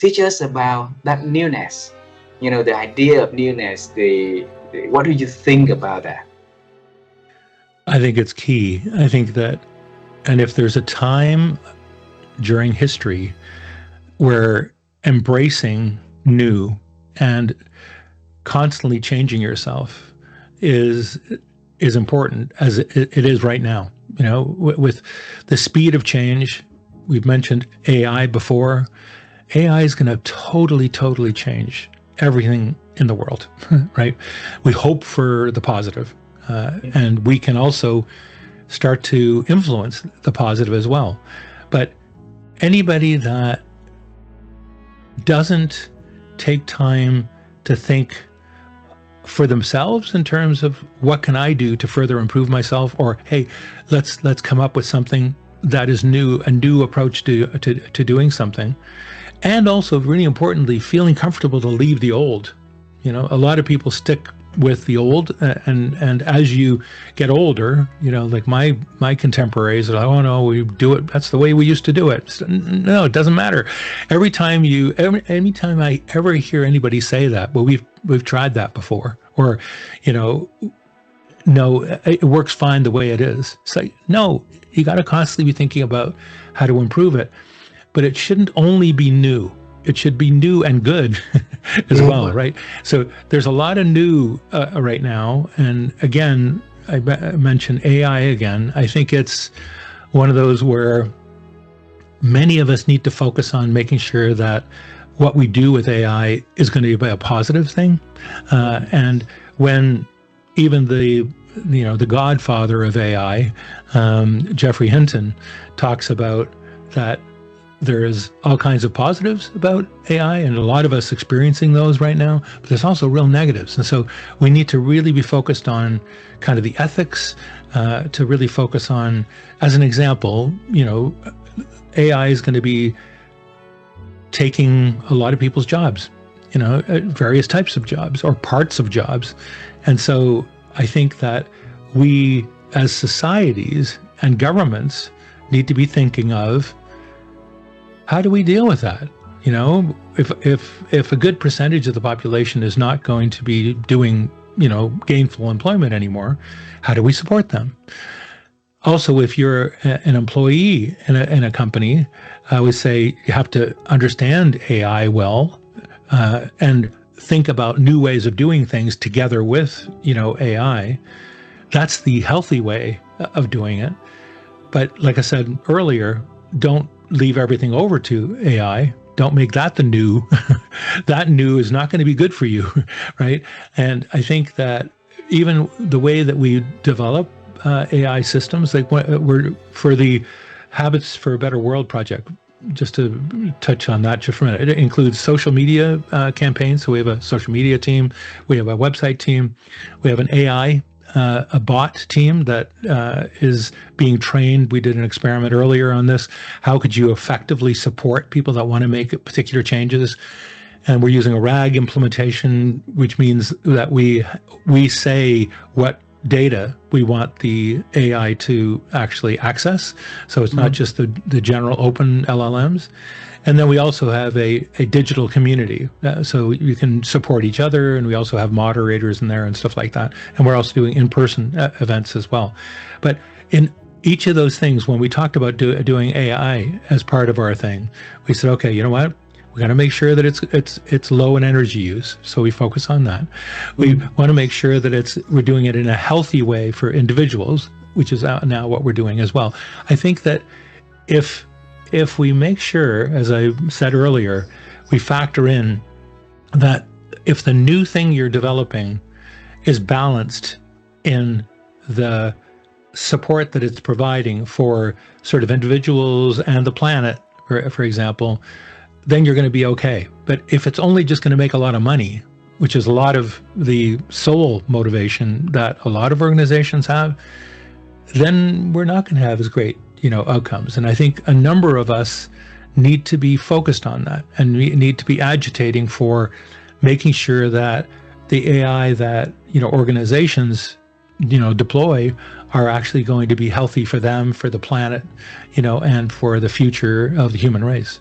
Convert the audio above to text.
Teach us about that newness. The idea of newness. What do you think about that? I think it's key. I think that, and if there's a time during history where embracing new and constantly changing yourself is important, as it is right now. With the speed of change, we've mentioned AI before. AI is going to totally change everything in the world, right? We hope for the positive, and we can also start to influence the positive as well. But anybody that doesn't take time to think for themselves in terms of what can I do to further improve myself, or hey, let's come up with something that is new, a new approach to doing something, and also really importantly, feeling comfortable to leave the old. A lot of people stick with the old, and as you get older, like my contemporaries are like, oh no, we do it, that's the way we used to do it. No, it doesn't matter. Anytime I ever hear anybody say that, well, we've tried that before, or no, it works fine the way it is. It's like, no, you got to constantly be thinking about how to improve it, but it shouldn't only be new. It should be new and good as well, right? So there's a lot of new right now. And again, I mentioned AI again. I think it's one of those where many of us need to focus on making sure that what we do with AI is going to be a positive thing. And when even the godfather of AI, Geoffrey Hinton, talks about that there's all kinds of positives about AI, and a lot of us experiencing those right now, but there's also real negatives. And so we need to really be focused on kind of the ethics, to really focus on, as an example, AI is going to be taking a lot of people's jobs, various types of jobs or parts of jobs. And so I think that we as societies and governments need to be thinking of, how do we deal with that? If a good percentage of the population is not going to be doing, gainful employment anymore, how do we support them? Also, if you're an employee in a company, I would say you have to understand AI well, and think about new ways of doing things together with, AI. That's the healthy way of doing it. But like I said earlier, don't leave everything over to AI. Don't make that the new. That new is not going to be good for you, right? And I think that even the way that we develop AI systems, like we're for the Habits for a Better World project, just to touch on that just for a minute, it includes social media campaigns. So we have a social media team, we have a website team, we have an AI a bot team that is being trained. We did an experiment earlier on this. How could you effectively support people that want to make particular changes? And we're using a RAG implementation, which means that we say what data we want the AI to actually access. So it's not just the general open LLMs. And then we also have a digital community. So you can support each other, and we also have moderators in there and stuff like that. And we're also doing in-person events as well. But in each of those things, when we talked about doing AI as part of our thing, we said, okay, you know what? We got to make sure that it's low in energy use, so we focus on that. We want to make sure that we're doing it in a healthy way for individuals, which is now what we're doing as well. I think that if we make sure, as I said earlier, we factor in that if the new thing you're developing is balanced in the support that it's providing for sort of individuals and the planet, for example, then you're going to be okay. But if it's only just going to make a lot of money, which is a lot of the sole motivation that a lot of organizations have, then we're not going to have as great, outcomes. And I think a number of us need to be focused on that, and we need to be agitating for making sure that the AI that, organizations, deploy are actually going to be healthy for them, for the planet, and for the future of the human race.